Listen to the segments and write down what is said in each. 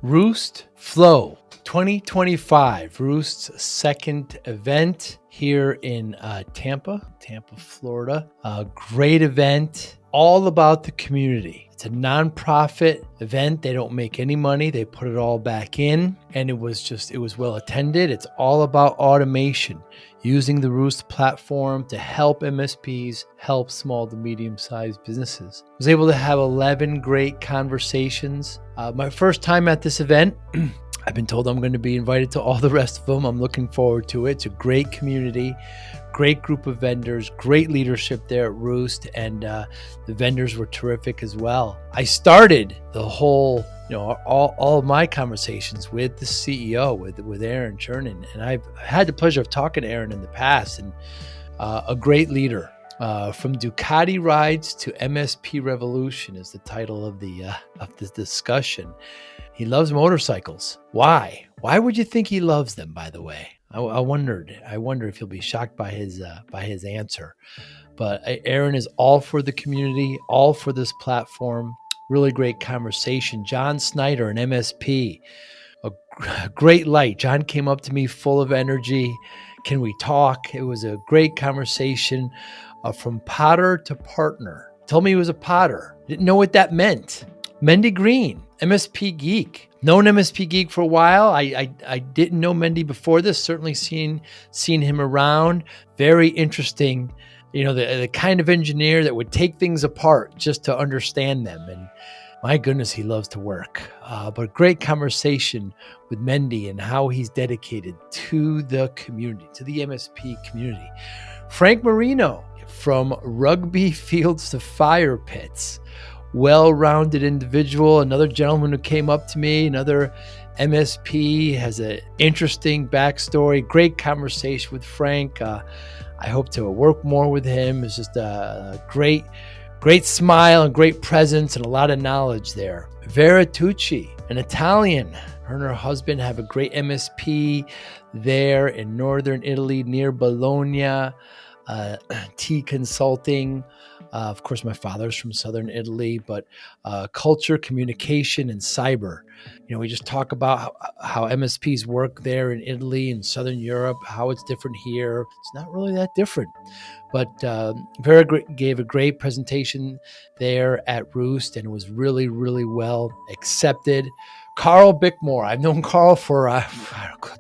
Rewst Flow 2025, Rewst's second event here in Tampa, Florida. A great event, all about the community. It's a nonprofit event. They don't make any money. They put it all back in, and it was well attended. It's all about automation, using the Rewst platform to help MSPs, help small to medium-sized businesses. I was able to have 11 great conversations. My first time at this event. I've been told I'm going to be invited to all the rest of them. I'm looking forward to it. It's a great community, great group of vendors, great leadership there at Rewst, and the vendors were terrific as well. I started the whole, all of my conversations with the CEO, with Aaron Chernin, and I've had the pleasure of talking to Aaron in the past, and a great leader. From Ducati rides to MSP revolution is the title of this discussion. He loves motorcycles. Why? Why would you think he loves them, by the way? I wonder if you'll be shocked by his answer. But Aaron is all for the community, all for this platform. Really great conversation. John Snyder, an MSP, a great light. John came up to me full of energy. Can we talk? It was a great conversation. From potter to partner. Told me he was a potter. Didn't know what that meant. Mendy Green, MSP geek. Known MSP geek for a while. I didn't know Mendy before this. Certainly seen him around. Very interesting. The kind of engineer that would take things apart just to understand them. And my goodness, he loves to work. But great conversation with Mendy and how he's dedicated to the community, to the MSP community. Frank Marino, from rugby fields to fire pits, well-rounded individual, another gentleman who came up to me, another MSP, has an interesting backstory, great conversation with Frank. I hope to work more with him. It's just a great smile and great presence and a lot of knowledge there. Vera Tucci, an Italian. Her and her husband have a great MSP there in northern Italy near Bologna. Tea consulting. Of course, my father's from southern Italy, but culture, communication, and cyber. We just talk about how MSPs work there in Italy and southern Europe, how it's different here. It's not really that different. But Vera gave a great presentation there at Rewst, and it was really, really well accepted. Carl Bickmore. I've known Carl for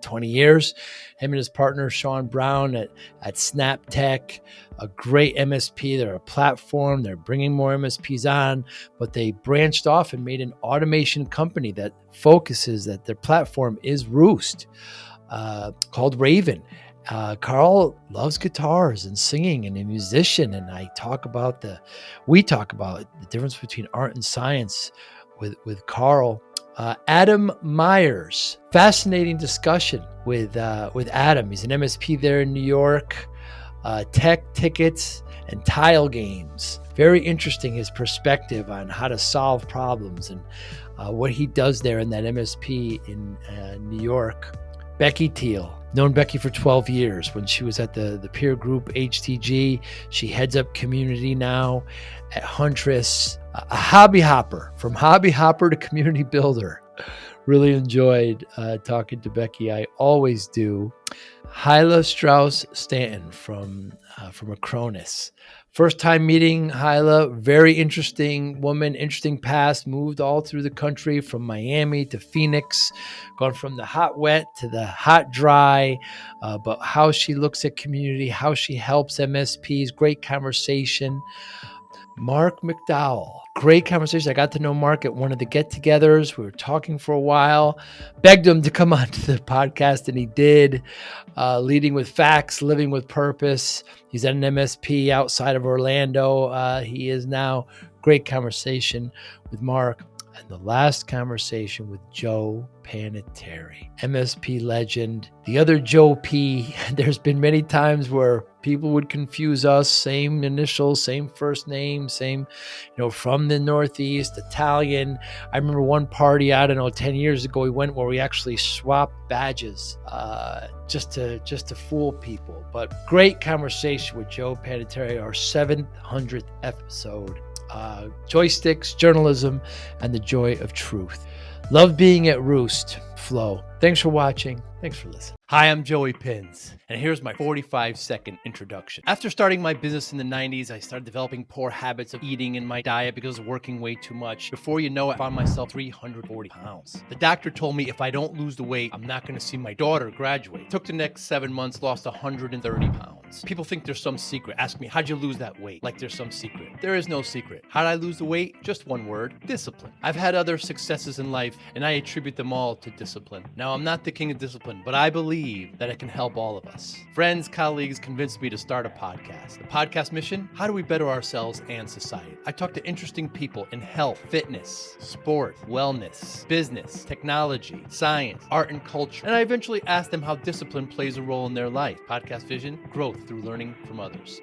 20 years. Him and his partner, Sean Brown at SnapTech, a great MSP. They're a platform. They're bringing more MSPs on, but they branched off and made an automation company that focuses that their platform is Rewst, called Raven. Carl loves guitars and singing and a musician. And we talk about the difference between art and science with Carl. Adam Myers, fascinating discussion with Adam. He's an MSP there in New York. Tech tickets and tile games. Very interesting, his perspective on how to solve problems and what he does there in that MSP in New York. Becky Teal, known Becky for 12 years. When she was at the peer group HTG, she heads up community now at Huntress. A hobby hopper, from hobby hopper to community builder. Really enjoyed talking to Becky. I always do. Hyla Strauss-Stanton from Acronis. First time meeting Hyla, very interesting woman, interesting past, moved all through the country from Miami to Phoenix, gone from the hot wet to the hot dry, but how she looks at community, how she helps MSPs, great conversation. Mark McDowell, great conversation. I got to know Mark at one of the get-togethers. We were talking for a while, begged him to come on to the podcast, and he did. Leading with facts, living with purpose. He's at an MSP outside of Orlando. He is now. Great conversation with Mark. And the last conversation with Joe Panettiere, MSP legend, the other Joe P. There's been many times where people would confuse us, same initials, same first name, same, from the Northeast, Italian. I remember one party, 10 years ago, we went where we actually swapped badges just to fool people. But great conversation with Joe Panettiere, our 700th episode. Joysticks, journalism, and the joy of truth. Love being at Rewst, Flow. Thanks for watching. Thanks for listening. Hi, I'm Joey Pinz, and here's my 45-second introduction. After starting my business in the 90s, I started developing poor habits of eating in my diet because I was working way too much. Before you know it, I found myself 340 pounds. The doctor told me if I don't lose the weight, I'm not going to see my daughter graduate. Took the next 7 months, lost 130 pounds. People think there's some secret. Ask me, how'd you lose that weight? Like there's some secret. There is no secret. How'd I lose the weight? Just one word, discipline. I've had other successes in life, and I attribute them all to discipline. Now, I'm not the king of discipline, but I believe that it can help all of us. Friends, colleagues convinced me to start a podcast. The podcast mission: how do we better ourselves and society? I talk to interesting people in health, fitness, sport, wellness, business, technology, science, art, and culture. And I eventually ask them how discipline plays a role in their life. Podcast vision: growth through learning from others.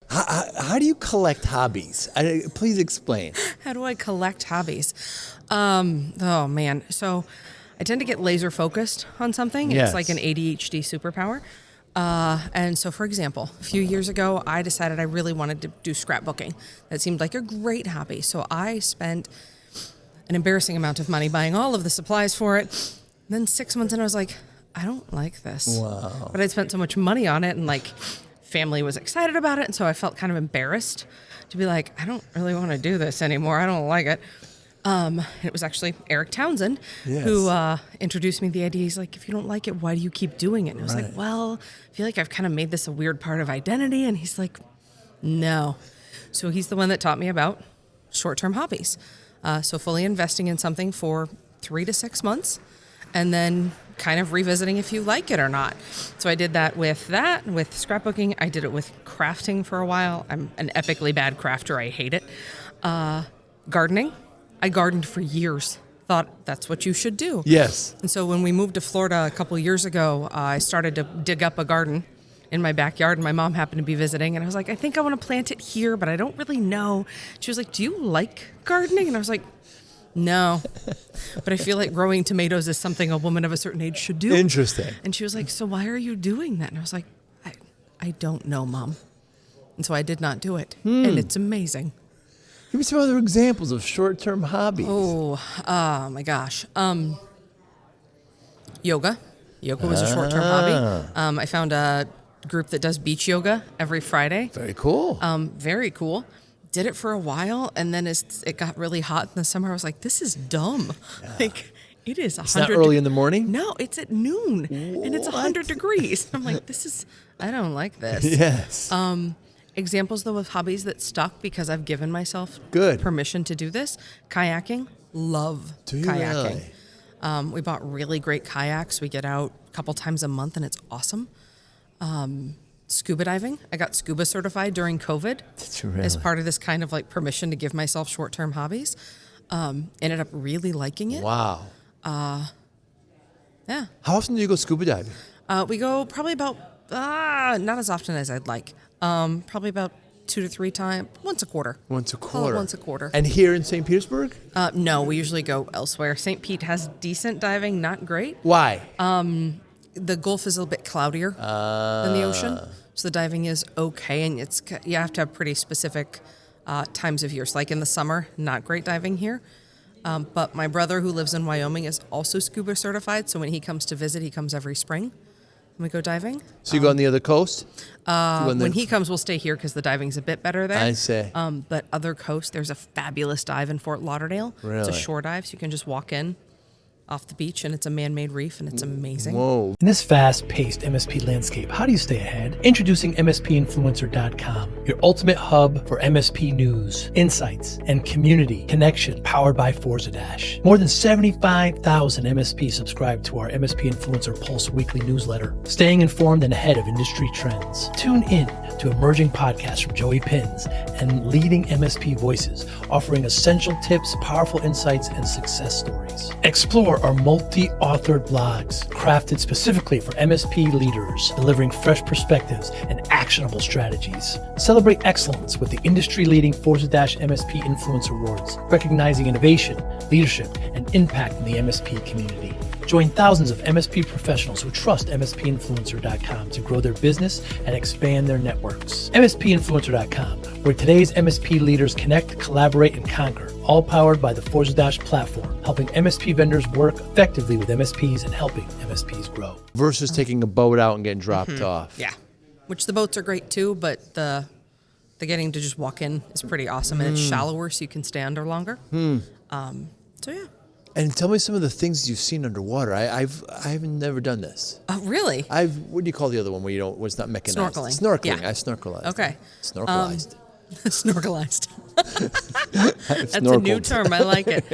How do you collect hobbies? Please explain. How do I collect hobbies? Oh man. So I tend to get laser focused on something. Yes. It's like an ADHD superpower. And so, for example, a few years ago, I decided I really wanted to do scrapbooking. That seemed like a great hobby. So I spent an embarrassing amount of money buying all of the supplies for it. Then 6 months in, I was like, I don't like this. Wow. But I'd spent so much money on it, and like family was excited about it. And so I felt kind of embarrassed to be like, I don't really want to do this anymore. I don't like it. It was actually Eric Townsend who introduced me to the idea. He's like, if you don't like it, why do you keep doing it? And I was like, well, I feel like I've kind of made this a weird part of identity. And he's like, no. So he's the one that taught me about short-term hobbies. So fully investing in something for 3 to 6 months and then kind of revisiting if you like it or not. So I did that with scrapbooking. I did it with crafting for a while. I'm an epically bad crafter. I hate it. Gardening. I gardened for years. Thought that's what you should do. Yes. And so when we moved to Florida a couple years ago, I started to dig up a garden in my backyard, and my mom happened to be visiting, and I was like, I think I want to plant it here, but I don't really know. She was like, do you like gardening? And I was like, no, but I feel like growing tomatoes is something a woman of a certain age should do. Interesting. And she was like, so why are you doing that? And I was like, I don't know, Mom. And so I did not do it. And it's amazing. Give me some other examples of short-term hobbies. Oh my gosh. Yoga. Yoga was a short-term hobby. I found a group that does beach yoga every Friday. Very cool. Very cool. Did it for a while, and then it got really hot in the summer. I was like, this is dumb. Yeah. Like, it is 100. It's not early in the morning? No, it's at noon, and it's 100 degrees. I'm like, I don't like this. Yes. Examples, though, of hobbies that stuck because I've given myself permission to do this. Kayaking. Love kayaking. Really? We bought really great kayaks. We get out a couple times a month, and it's awesome. Scuba diving. I got scuba certified during COVID as part of this kind of like permission to give myself short-term hobbies. Ended up really liking it. Wow. Yeah. How often do you go scuba diving? We go probably about, not as often as I'd like. Probably about 2 to 3 times, once a quarter. Once a quarter. Once a quarter. And here in St. Petersburg? No, we usually go elsewhere. St. Pete has decent diving, not great. Why? The Gulf is a little bit cloudier than the ocean, so the diving is okay, and you have to have pretty specific times of years. Like in the summer, not great diving here. But my brother, who lives in Wyoming, is also scuba certified, so when he comes to visit, he comes every spring, and we go diving. So you go on the other coast? When he comes, we'll stay here because the diving's a bit better there. I see. But other coast, there's a fabulous dive in Fort Lauderdale. Really? It's a shore dive, so you can just walk in off the beach, and it's a man-made reef, and it's amazing. Whoa. In this fast-paced MSP landscape, how do you stay ahead? Introducing MSPinfluencer.com, your ultimate hub for MSP news, insights, and community connection powered by Forza Dash. More than 75,000 MSPs subscribe to our MSP Influencer Pulse weekly newsletter, staying informed and ahead of industry trends. Tune in to emerging podcasts from Joey Pinz and leading MSP voices, offering essential tips, powerful insights, and success stories. Explore our multi-authored blogs, crafted specifically for MSP leaders, delivering fresh perspectives and actionable strategies. Celebrate excellence with the industry-leading Forza MSP Influencer Awards, recognizing innovation, leadership, and impact in the MSP community. Join thousands of MSP professionals who trust MSPinfluencer.com to grow their business and expand their networks. MSPinfluencer.com, where today's MSP leaders connect, collaborate, and conquer, all powered by the Forza Dash platform, helping MSP vendors work effectively with MSPs and helping MSPs grow. Versus taking a boat out and getting dropped off. Yeah. Which the boats are great too, but the getting to just walk in is pretty awesome, and it's shallower, so you can stay under longer. So yeah. And tell me some of the things you've seen underwater. I've never done this. Oh, really? What do you call the other one where you don't? Where it's not mechanized? Snorkeling. Snorkeling. Yeah. I snorkelized. Okay. Snorkelized. Snorkelized. That's a new term. I like it.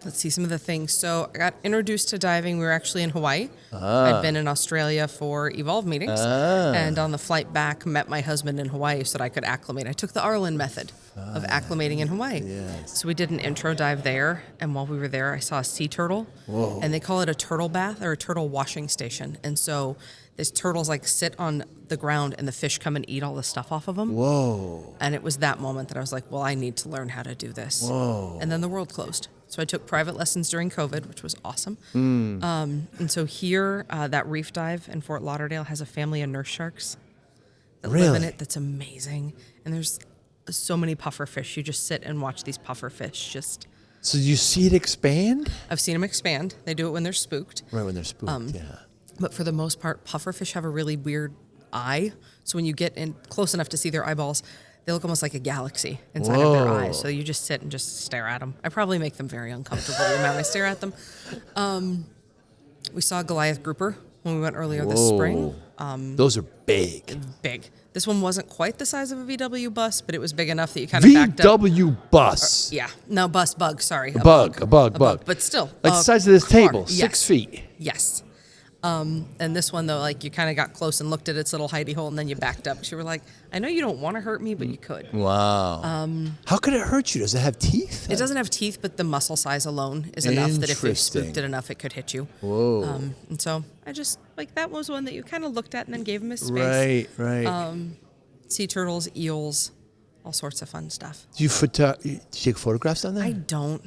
Let's see some of the things. So I got introduced to diving. We were actually in Hawaii. I'd been in Australia for Evolve meetings. And on the flight back, met my husband in Hawaii so that I could acclimate. I took the Arlen method of acclimating in Hawaii. Yes. So we did an intro dive there. And while we were there, I saw a sea turtle. Whoa. And they call it a turtle bath or a turtle washing station. And so these turtles like sit on the ground and the fish come and eat all the stuff off of them. Whoa. And it was that moment that I was like, well, I need to learn how to do this. Whoa. And then the world closed. So I took private lessons during COVID, which was awesome. And so here, that reef dive in Fort Lauderdale has a family of nurse sharks that live in it. That's amazing. And there's so many puffer fish. You just sit and watch these puffer fish just... So you see it expand? I've seen them expand. They do it when they're spooked. Right, when they're spooked, yeah. But for the most part, puffer fish have a really weird eye. So when you get in close enough to see their eyeballs, they look almost like a galaxy inside of their eyes. So you just sit and just stare at them. I probably make them very uncomfortable the amount I stare at them. We saw a Goliath grouper when we went earlier this spring. Those are big. Big. This one wasn't quite the size of a VW bus, but it was big enough that you kind of backed up. VW bus. Yeah. No, bug, sorry. A bug. But still. Like the size of this table, Yes. 6 feet. Yes. And this one, though, like you kind of got close and looked at its little hidey hole, and then you backed up. You were like, I know you don't want to hurt me, but you could. Wow. How could it hurt you? Does it have teeth? It doesn't have teeth, but the muscle size alone is enough that if you spooked it enough, it could hit you. Whoa. And so I just, like, that was one that you kind of looked at and then gave him his space. Right. Sea turtles, eels, all sorts of fun stuff. Do you take photographs on that? I don't.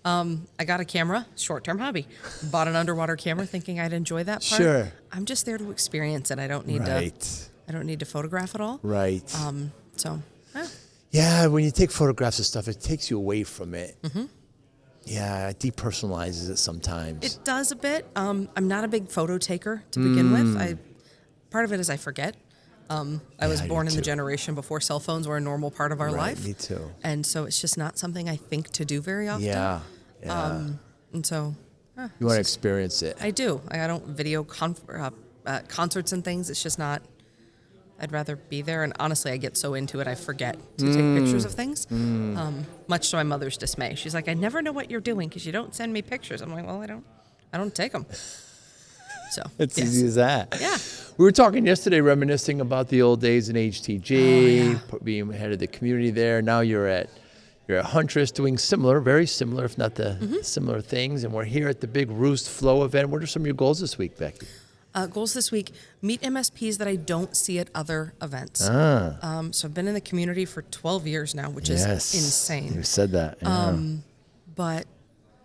I got a camera, short-term hobby. Bought an underwater camera thinking I'd enjoy that part. Sure. I'm just there to experience it. I don't need to photograph it all. Right. Yeah, when you take photographs of stuff, it takes you away from it. Yeah, it depersonalizes it sometimes. It does a bit. I'm not a big photo taker to begin with. Part of it is I forget. I was born in the generation before cell phones were a normal part of our life. Me too. And so it's just not something I think to do very often. Yeah. And so... you want to experience it. I do. I don't video concerts and things. It's just not... I'd rather be there. And honestly, I get so into it, I forget to take pictures of things. Much to my mother's dismay. She's like, I never know what you're doing because you don't send me pictures. I'm like, well, I don't take them. So it's easy as that. Yeah. We were talking yesterday, reminiscing about the old days in HTG, being head of the community there. Now you're at Huntress doing very similar, if not the similar things. And we're here at the big Rewst Flow event. What are some of your goals this week, Becky? Goals this week, meet MSPs that I don't see at other events. So I've been in the community for 12 years now, which is insane. You said that. Yeah. But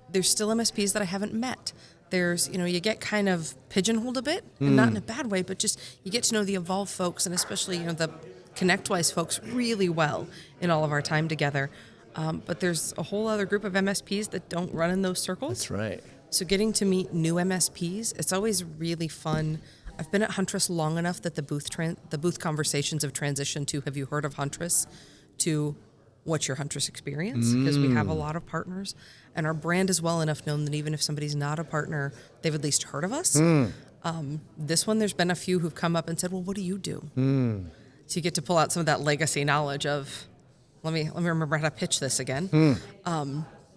there's still MSPs that I haven't met. There's, you get kind of pigeonholed a bit, and not in a bad way, but just you get to know the Evolve folks and especially, the ConnectWise folks really well in all of our time together. But there's a whole other group of MSPs that don't run in those circles. That's right. So getting to meet new MSPs, it's always really fun. I've been at Huntress long enough that the booth conversations have transitioned to, have you heard of Huntress, to what's your Huntress experience? Because we have a lot of partners. And our brand is well enough known that even if somebody's not a partner, they've at least heard of us. This one, there's been a few who've come up and said, well, what do you do? So you get to pull out some of that legacy knowledge of, let me remember how to pitch this again.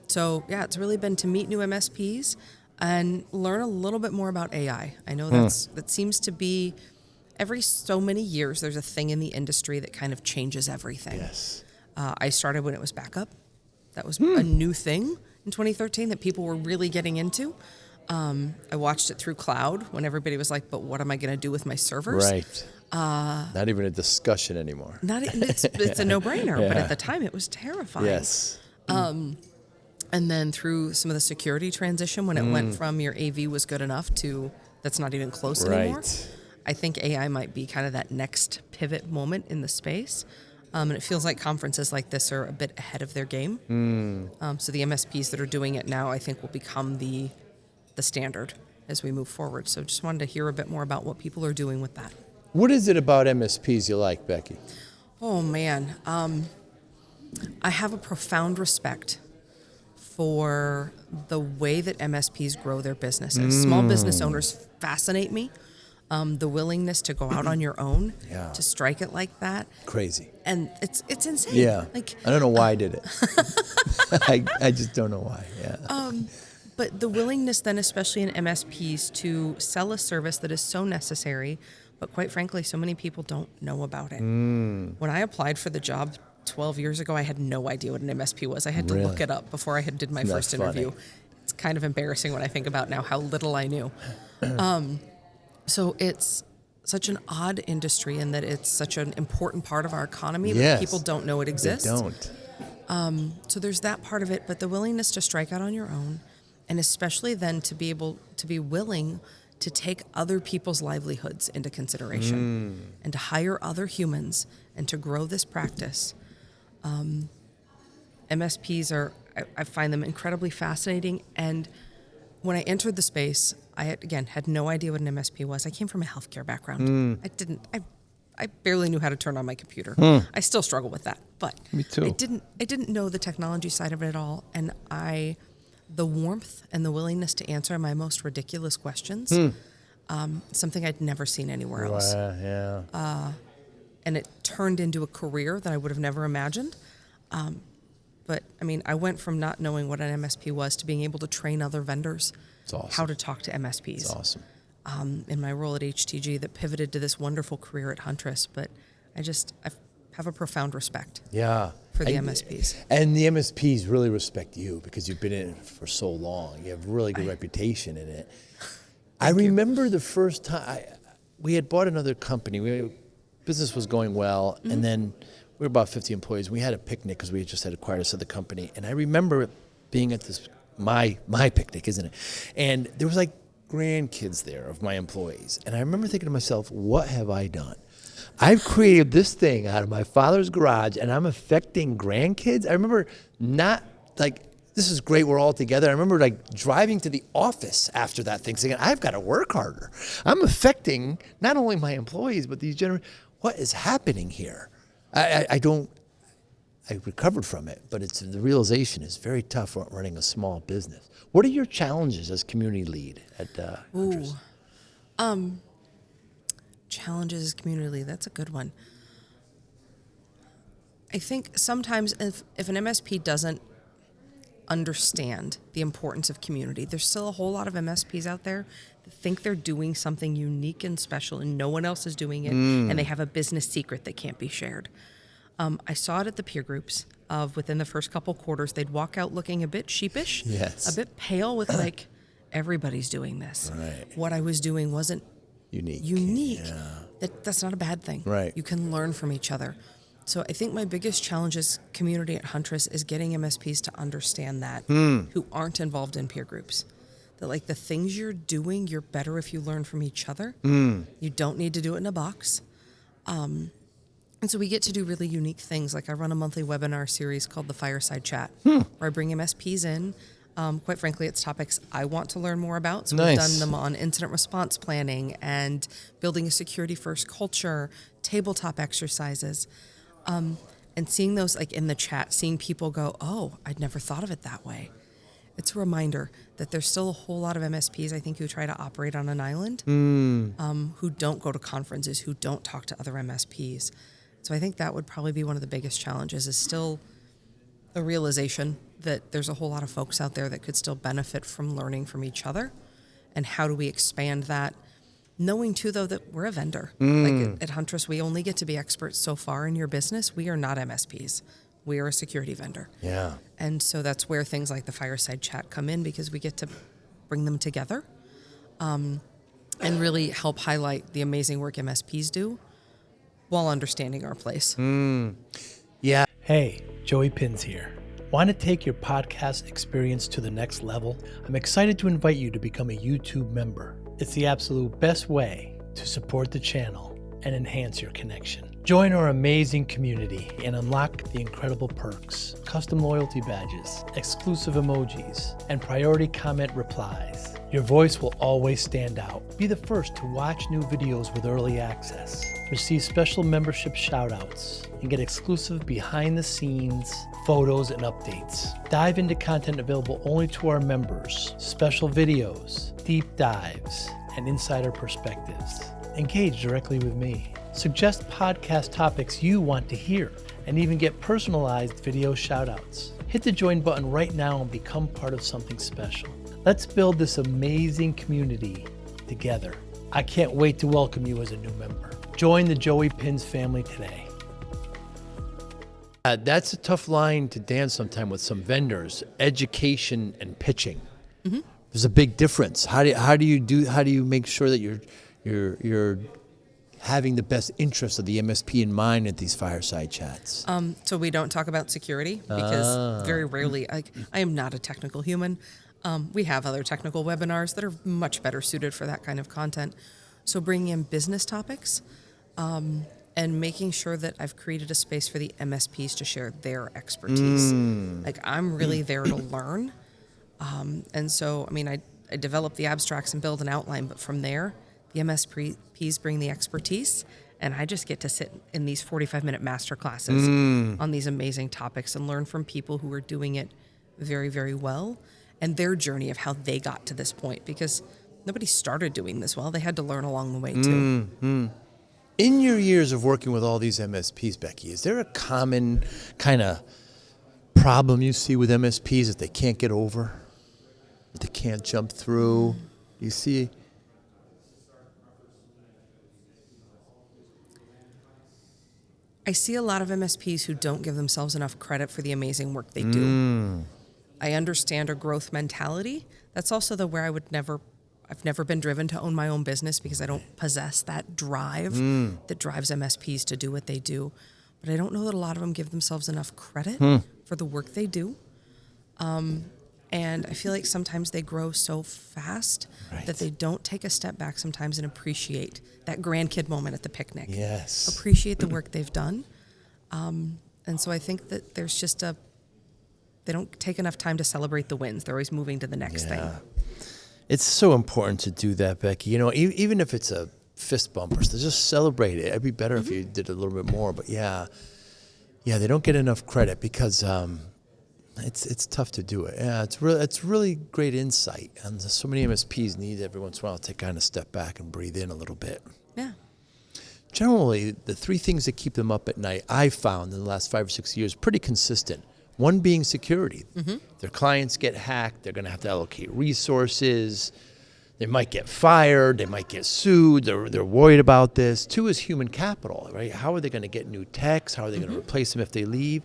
So yeah, it's really been to meet new MSPs and learn a little bit more about AI. I know that seems to be, every so many years, there's a thing in the industry that kind of changes everything. Yes. I started when it was backup. That was a new thing in 2013 that people were really getting into. I watched it through cloud when everybody was like, but what am I going to do with my servers? Right. Not even a discussion anymore. It's a no-brainer, but at the time it was terrifying. Yes. And then through some of the security transition, when it went from your AV was good enough to that's not even close anymore. I think AI might be kind of that next pivot moment in the space. And it feels like conferences like this are a bit ahead of their game. So the MSPs that are doing it now, I think, will become the standard as we move forward. So just wanted to hear a bit more about what people are doing with that. What is it about MSPs you like, Becky? Oh, man. I have a profound respect for the way that MSPs grow their businesses. Small business owners fascinate me. The willingness to go out on your own, to strike it like that. Crazy. And it's insane. Yeah. Like, I don't know why I did it. I just don't know why. Yeah. But the willingness then, especially in MSPs, to sell a service that is so necessary, but quite frankly, so many people don't know about it. When I applied for the job 12 years ago, I had no idea what an MSP was. I had to look it up before I did my first interview. It's kind of embarrassing when I think about now how little I knew. So it's such an odd industry in that it's such an important part of our economy, but people don't know it exists. They don't. So there's that part of it, but the willingness to strike out on your own, and especially then to be able to be willing to take other people's livelihoods into consideration and to hire other humans and to grow this practice. MSPs I find them incredibly fascinating. And when I entered the space, I had no idea what an MSP was. I came from a healthcare background. I barely knew how to turn on my computer. I still struggle with that, but Me too. I didn't know the technology side of it at all. And the warmth and the willingness to answer my most ridiculous questions, something I'd never seen anywhere else. Yeah. And it turned into a career that I would have never imagined. But I mean, I went from not knowing what an MSP was to being able to train other vendors how to talk to MSPs. It's awesome. In my role at HTG that pivoted to this wonderful career at Huntress. But I have a profound respect for the MSPs. And the MSPs really respect you because you've been in it for so long. You have a really good reputation in it. I remember the first time we had bought another company. Business was going well, and then we were about 50 employees. We had a picnic because we had just had acquired this other company. And I remember being at this, my picnic, isn't it? And there was like grandkids there of my employees. And I remember thinking to myself, what have I done? I've created this thing out of my father's garage and I'm affecting grandkids. I remember not like, this is great, we're all together. I remember like driving to the office after that thing saying, I've got to work harder. I'm affecting not only my employees, but these what is happening here? I recovered from it, but the realization is very tough running a small business. What are your challenges as community lead at Huntress? Challenges as community lead, that's a good one. I think sometimes if an MSP doesn't understand the importance of community, there's still a whole lot of MSPs out there that think they're doing something unique and special and no one else is doing it, and they have a business secret that can't be shared. I saw it at the peer groups of within the first couple quarters, they'd walk out looking a bit sheepish, a bit pale with like, everybody's doing this. Right. What I was doing wasn't unique. Yeah. That's not a bad thing. Right. You can learn from each other. So I think my biggest challenge as community at Huntress is getting MSPs to understand that who aren't involved in peer groups. That like the things you're doing, you're better if you learn from each other. You don't need to do it in a box. And so we get to do really unique things. Like I run a monthly webinar series called the Fireside Chat, where I bring MSPs in. Quite frankly, it's topics I want to learn more about. So we've done them on incident response planning and building a security-first culture, tabletop exercises. And seeing those like in the chat, seeing people go, oh, I'd never thought of it that way. It's a reminder that there's still a whole lot of MSPs, I think, who try to operate on an island, who don't go to conferences, who don't talk to other MSPs. So I think that would probably be one of the biggest challenges is still a realization that there's a whole lot of folks out there that could still benefit from learning from each other. And how do we expand that? Knowing, too, though, that we're a vendor. Like at Huntress, we only get to be experts so far in your business. We are not MSPs. We are a security vendor. Yeah. And so that's where things like the Fireside Chat come in because we get to bring them together and really help highlight the amazing work MSPs do while understanding our place. Yeah. Hey, Joey Pinz here. Want to take your podcast experience to the next level? I'm excited to invite you to become a YouTube member. It's the absolute best way to support the channel and enhance your connection. Join our amazing community and unlock the incredible perks, custom loyalty badges, exclusive emojis, and priority comment replies. Your voice will always stand out. Be the first to watch new videos with early access, receive special membership shoutouts, and get exclusive behind-the-scenes photos and updates. Dive into content available only to our members, special videos, deep dives, and insider perspectives. Engage directly with me. Suggest podcast topics you want to hear, and even get personalized video shoutouts. Hit the join button right now and become part of something special. Let's build this amazing community together. I can't wait to welcome you as a new member. Join the Joey Pinz family today. That's a tough line to dance sometime with some vendors, education and pitching. Mm-hmm. There's a big difference. How do you make sure that you're having the best interest of the MSP in mind at these fireside chats? So we don't talk about security because very rarely, I am not a technical human. We have other technical webinars that are much better suited for that kind of content. So bringing in business topics and making sure that I've created a space for the MSPs to share their expertise. Like, I'm really there to learn. And so, I mean, I develop the abstracts and build an outline, but from there, the MSPs bring the expertise, and I just get to sit in these 45-minute master classes on these amazing topics and learn from people who are doing it very, very well and their journey of how they got to this point, because nobody started doing this well. They had to learn along the way, too. In your years of working with all these MSPs, Becky, is there a common kind of problem you see with MSPs that they can't get over, that they can't jump through? You see? I see a lot of MSPs who don't give themselves enough credit for the amazing work they do. I understand a growth mentality. That's also where I've never been driven to own my own business because I don't possess that drive that drives MSPs to do what they do. But I don't know that a lot of them give themselves enough credit for the work they do. And I feel like sometimes they grow so fast that they don't take a step back sometimes and appreciate that grandkid moment at the picnic. Yes. Appreciate the work they've done. And so I think that there's just they don't take enough time to celebrate the wins. They're always moving to the next thing. It's so important to do that, Becky. You know, even if it's a fist bump, so just celebrate it. It'd be better if you did a little bit more. But yeah, they don't get enough credit because it's tough to do it. Yeah, it's really great insight, and so many MSPs need every once in a while to kind of step back and breathe in a little bit. Yeah. Generally, the three things that keep them up at night, I've found in the last 5 or 6 years, pretty consistent. One being security. Their clients get hacked. They're going to have to allocate resources. They might get fired. They might get sued. They're worried about this. 2 is human capital, right? How are they going to get new techs? How are they going to replace them if they leave?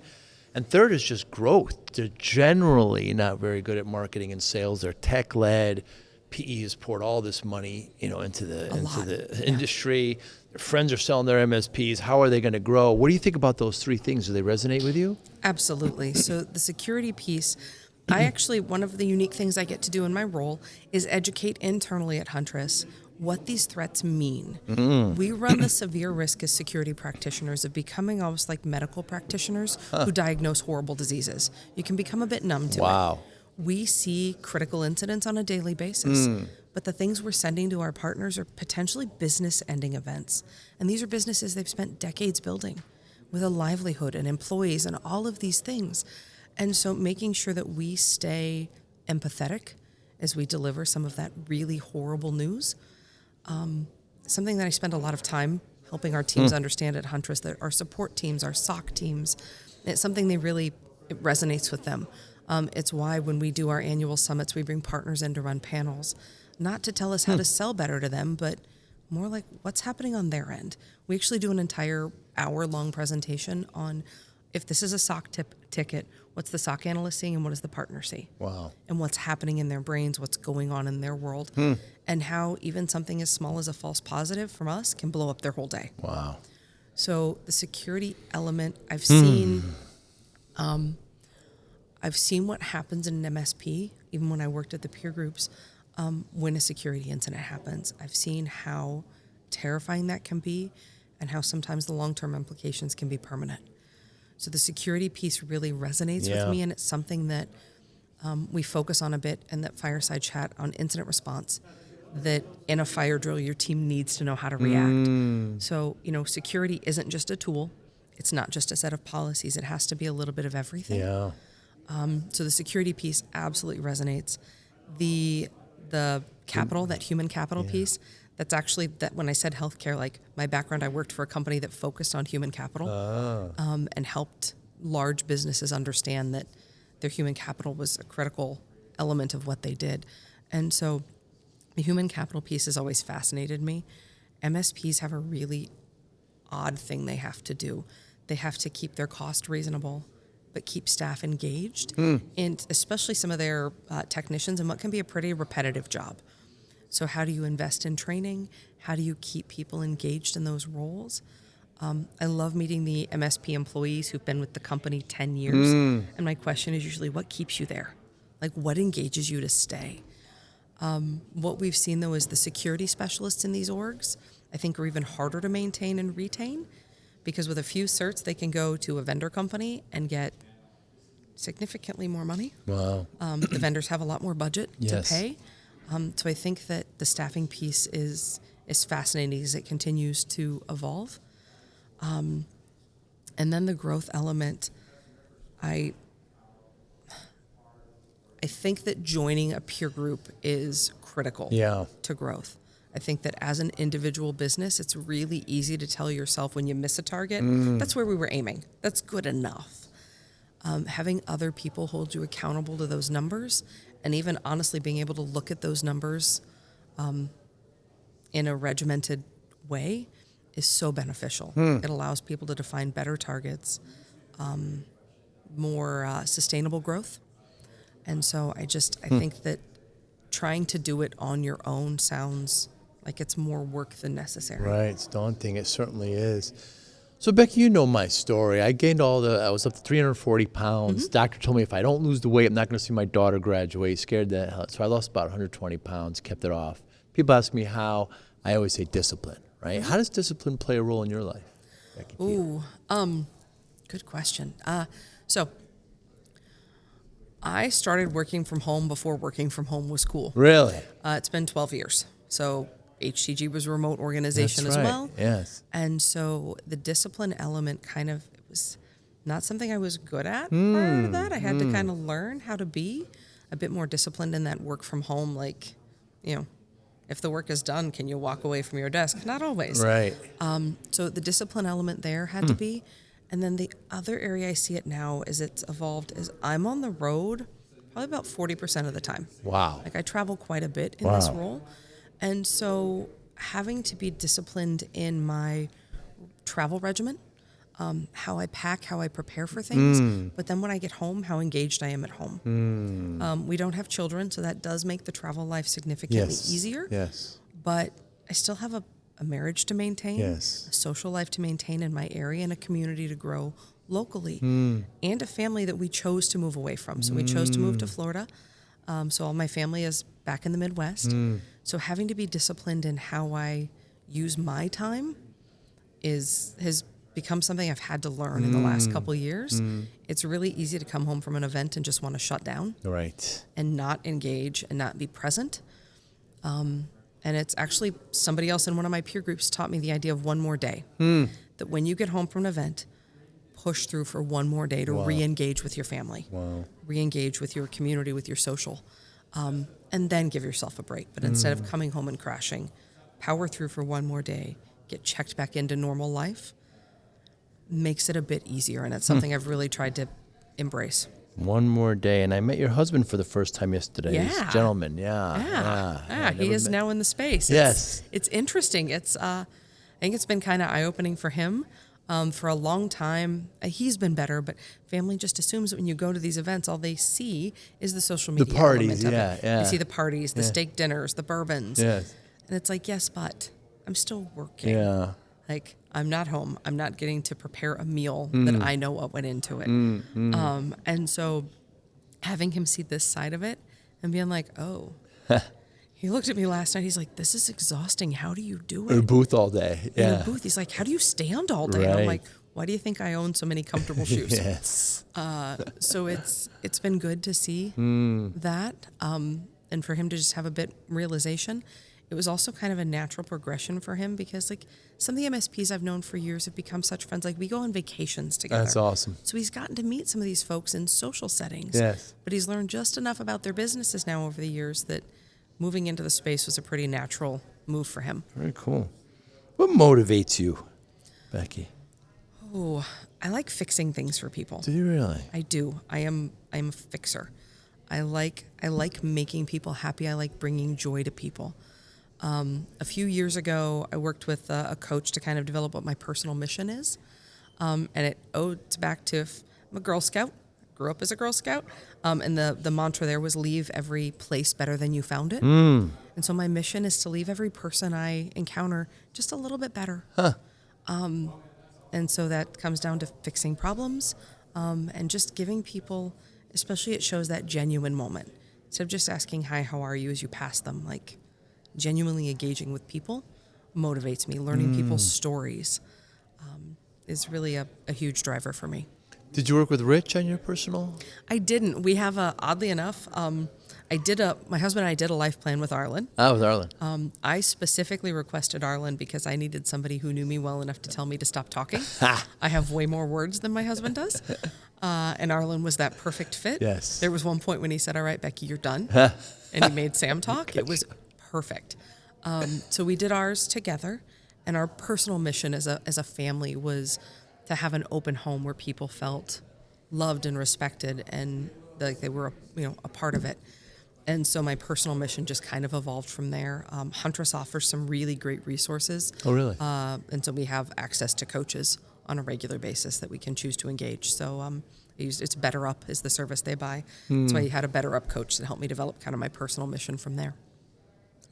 And 3rd is just growth. They're generally not very good at marketing and sales. They're tech-led. PE has poured all this money, into the industry. Their friends are selling their MSPs. How are they going to grow? What do you think about those 3 things? Do they resonate with you? Absolutely. So the security piece, one of the unique things I get to do in my role is educate internally at Huntress what these threats mean. We run the severe risk as security practitioners of becoming almost like medical practitioners who diagnose horrible diseases. You can become a bit numb to it. We see critical incidents on a daily basis, but the things we're sending to our partners are potentially business-ending events. And these are businesses they've spent decades building with a livelihood and employees and all of these things. And so making sure that we stay empathetic as we deliver some of that really horrible news, something that I spend a lot of time helping our teams understand at Huntress, that our support teams, our SOC teams, it's something it resonates with them. It's why when we do our annual summits, we bring partners in to run panels, not to tell us how to sell better to them, but more like what's happening on their end. We actually do an entire hour-long presentation on if this is a SOC ticket, what's the SOC analyst seeing and what does the partner see? Wow. And what's happening in their brains, what's going on in their world, and how even something as small as a false positive from us can blow up their whole day. Wow. So the security element, I've seen what happens in an MSP, even when I worked at the peer groups, when a security incident happens. I've seen how terrifying that can be, and how sometimes the long-term implications can be permanent. So the security piece really resonates with me, and it's something that we focus on a bit in that fireside chat on incident response, that in a fire drill, your team needs to know how to react. So, security isn't just a tool. It's not just a set of policies. It has to be a little bit of everything. Yeah. So the security piece absolutely resonates. The capital, that human capital piece, that's actually that when I said healthcare, like my background, I worked for a company that focused on human capital and helped large businesses understand that their human capital was a critical element of what they did. And so the human capital piece has always fascinated me. MSPs have a really odd thing they have to do. They have to keep their cost reasonable, but keep staff engaged, and especially some of their technicians in what can be a pretty repetitive job. So how do you invest in training? How do you keep people engaged in those roles? I love meeting the MSP employees who've been with the company 10 years. And my question is usually, what keeps you there? Like, what engages you to stay? What we've seen, though, is the security specialists in these orgs, I think, are even harder to maintain and retain, because with a few certs, they can go to a vendor company and get significantly more money. Wow. The vendors have a lot more budget Yes. to pay. So I think that the staffing piece is fascinating as it continues to evolve. And then the growth element, I think that joining a peer group is critical to growth. I think that as an individual business, it's really easy to tell yourself when you miss a target, that's where we were aiming. That's good enough. Having other people hold you accountable to those numbers, and even honestly being able to look at those numbers in a regimented way is so beneficial. It allows people to define better targets, more sustainable growth. And so I think that trying to do it on your own sounds like it's more work than necessary. Right, it's daunting. It certainly is. So, Becky, you know my story. I was up to 340 pounds. Doctor told me if I don't lose the weight, I'm not going to see my daughter graduate. Scared that hell. So I lost about 120 pounds, kept it off. People ask me how. I always say discipline, right? How does discipline play a role in your life, Becky Teal? Good question. So I started working from home before working from home was cool. Really? It's been 12 years. So HTG was a remote organization That's as right. well. Yes. And so the discipline element it was not something I was good at prior to that. I had to kind of learn how to be a bit more disciplined in that work from home. Like, if the work is done, can you walk away from your desk? Not always. Right. So the discipline element there had to be. And then the other area I see it now is it's evolved is I'm on the road probably about 40% of the time. Wow. Like I travel quite a bit in this role. And so having to be disciplined in my travel regimen, how I pack, how I prepare for things, but then when I get home, how engaged I am at home. We don't have children, so that does make the travel life significantly easier. Yes. But I still have a marriage to maintain, a social life to maintain in my area, and a community to grow locally, and a family that we chose to move away from. So we chose to move to Florida. So all my family is back in the Midwest. So having to be disciplined in how I use my time has become something I've had to learn in the last couple of years. It's really easy to come home from an event and just want to shut down. Right. And not engage and not be present. And it's actually somebody else in one of my peer groups taught me the idea of one more day. That when you get home from an event, push through for one more day to re-engage with your family, re-engage with your community, with your social, and then give yourself a break. But instead of coming home and crashing, power through for one more day, get checked back into normal life, makes it a bit easier. And it's something I've really tried to embrace. One more day. And I met your husband for the first time yesterday. He's a gentleman. He is now in the space. Yes. It's interesting. I think it's been kind of eye-opening for him. For a long time, he's been better, but family just assumes that when you go to these events, all they see is the social media The parties, element of it. yeah. They see the parties, the steak dinners, the bourbons. Yes. And it's like, yes, but I'm still working. Yeah. Like, I'm not home. I'm not getting to prepare a meal that I know what went into it. And so having him see this side of it and being like, oh, He looked at me last night. He's like, "This is exhausting. How do you do In a it?" booth all day. In Yeah. a booth. He's like, "How do you stand all day?" And I'm Right. like, "Why do you think I own so many comfortable shoes?" Yes. So it's been good to see that, and for him to just have a bit realization. It was also kind of a natural progression for him because like some of the MSPs I've known for years have become such friends. Like we go on vacations together. That's awesome. So he's gotten to meet some of these folks in social settings. Yes. But he's learned just enough about their businesses now over the years that moving into the space was a pretty natural move for him. Very cool. What motivates you, Becky? Oh, I like fixing things for people. Do you really? I do. I'm a fixer. I like making people happy. I like bringing joy to people. A few years ago, I worked with a coach to kind of develop what my personal mission is. And it owes back to I'm a Girl Scout, grew up as a Girl Scout. And the mantra there was leave every place better than you found it. And so my mission is to leave every person I encounter just a little bit better. And so that comes down to fixing problems and just giving people, especially it shows that genuine moment. Instead of just asking, "Hi, how are you?" as you pass them, like genuinely engaging with people motivates me. Learning people's stories is really a huge driver for me. Did you work with Rich on your personal? I didn't. We have oddly enough, my husband and I did a life plan with Arlen. Oh, with Arlen. I specifically requested Arlen because I needed somebody who knew me well enough to tell me to stop talking. I have way more words than my husband does. And Arlen was that perfect fit. Yes. There was one point when he said, "All right, Becky, you're done." And he made Sam talk. It was perfect. So we did ours together. And our personal mission as a family was to have an open home where people felt loved and respected and like they were a part of it. And so my personal mission just kind of evolved from there. Huntress offers some really great resources. Oh, really? And so we have access to coaches on a regular basis that we can choose to engage. So it's Better Up is the service they buy. So I had a Better Up coach that helped me develop kind of my personal mission from there.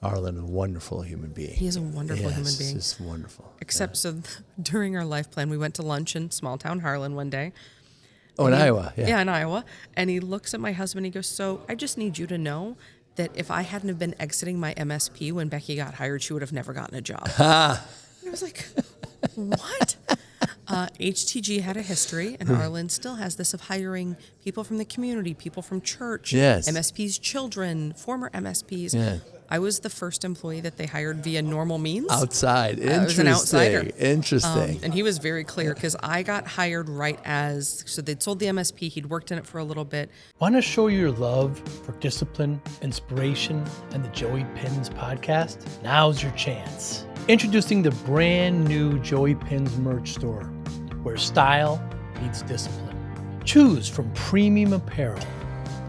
Arlen, a wonderful human being. He is a wonderful human being. Yes, just wonderful. Except so during our life plan, we went to lunch in small town Harlan one day. Oh, in Iowa. Yeah, in Iowa. And he looks at my husband. He goes, "So I just need you to know that if I hadn't have been exiting my MSP when Becky got hired, she would have never gotten a job." And I was like, "What?" HTG had a history, and Arlen still has this of hiring people from the community, people from church, Yes. MSP's children, former MSPs. Yeah. I was the first employee that they hired via normal means. Outside. Interesting. I was an outsider. Interesting. And he was very clear because I got hired so they'd sold the MSP. He'd worked in it for a little bit. Want to show your love for discipline, inspiration, and the Joey Pinz podcast? Now's your chance. Introducing the brand new Joey Pinz merch store, where style meets discipline. Choose from premium apparel,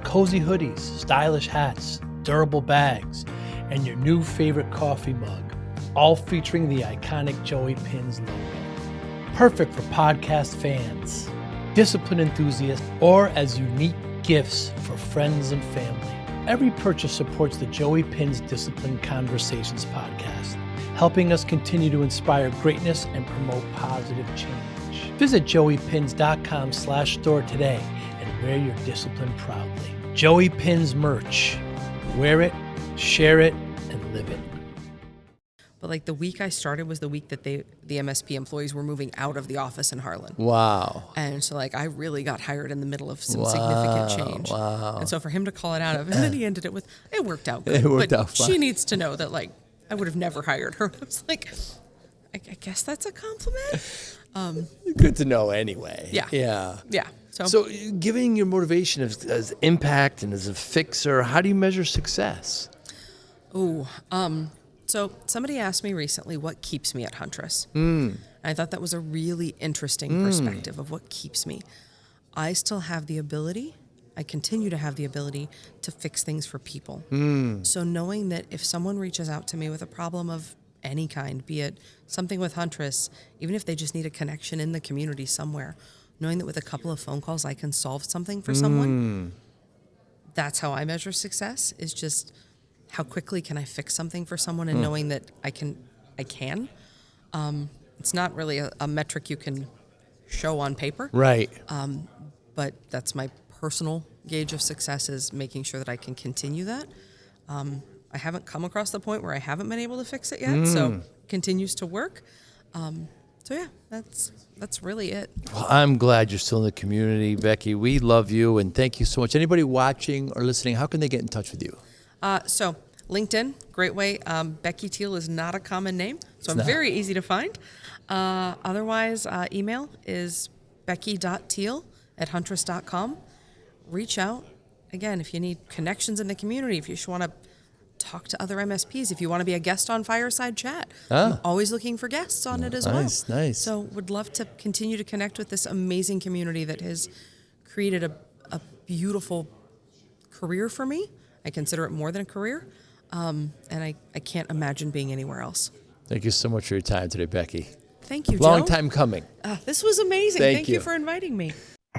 cozy hoodies, stylish hats, durable bags, and your new favorite coffee mug, all featuring the iconic Joey Pinz logo. Perfect for podcast fans, discipline enthusiasts, or as unique gifts for friends and family. Every purchase supports the Joey Pinz Discipline Conversations podcast, helping us continue to inspire greatness and promote positive change. Visit joeypins.com/store today and wear your discipline proudly. Joey Pinz merch. Wear it, share it, and live it. But like the week I started was the week that the MSP employees were moving out of the office in Harlan. Wow. And so like I really got hired in the middle of some significant change. Wow. And so for him to call it out of, and then he ended it with, "It worked out good." It worked but out fine. She needs to know that like I would have never hired her. I was like, I guess that's a compliment. Good to know anyway. Yeah. Yeah. Yeah. So giving your motivation as impact and as a fixer, how do you measure success? So somebody asked me recently what keeps me at Huntress. I thought that was a really interesting perspective of what keeps me. I still have the ability, I continue to have the ability to fix things for people. So knowing that if someone reaches out to me with a problem of any kind, be it something with Huntress, even if they just need a connection in the community somewhere, knowing that with a couple of phone calls I can solve something for someone, that's how I measure success, is just how quickly can I fix something for someone, and knowing that I can. It's not really a metric you can show on paper. Right. But that's my personal gauge of success, is making sure that I can continue that. I haven't come across the point where I haven't been able to fix it yet. So continues to work. So yeah, that's really it. Well, I'm glad you're still in the community, Becky. We love you, and thank you so much. Anybody watching or listening, how can they get in touch with you? So LinkedIn, great way. Becky Teal is not a common name, so I'm very easy to find. Otherwise, email is becky.teal@huntress.com. Reach out. Again, if you need connections in the community, if you just want to talk to other MSPs, if you want to be a guest on Fireside Chat, I'm always looking for guests on it as well. Nice. So would love to continue to connect with this amazing community that has created a beautiful career for me. I consider it more than a career, and I can't imagine being anywhere else. Thank you so much for your time today, Becky. Thank you, Joe. Long time coming. This was amazing. Thank you for inviting me.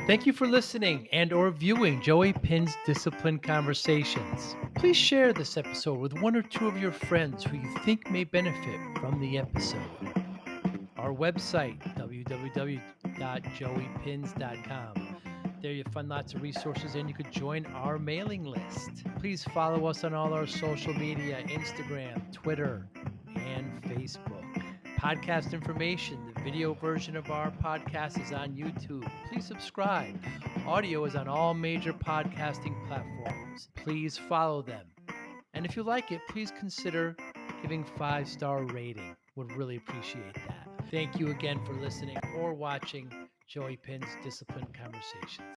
Thank you for listening and or viewing Joey Pinz Discipline Conversations. Please share this episode with one or two of your friends who you think may benefit from the episode. Our website, www.joeypins.com. There you'll find lots of resources and you could join our mailing list. Please follow us on all our social media, Instagram, Twitter, and Facebook. Podcast information, the video version of our podcast is on YouTube. Please subscribe. Audio is on all major podcasting platforms. Please follow them. And if you like it, please consider giving 5-star rating. Would really appreciate that. Thank you again for listening or watching Joey Pinz Discipline Conversations.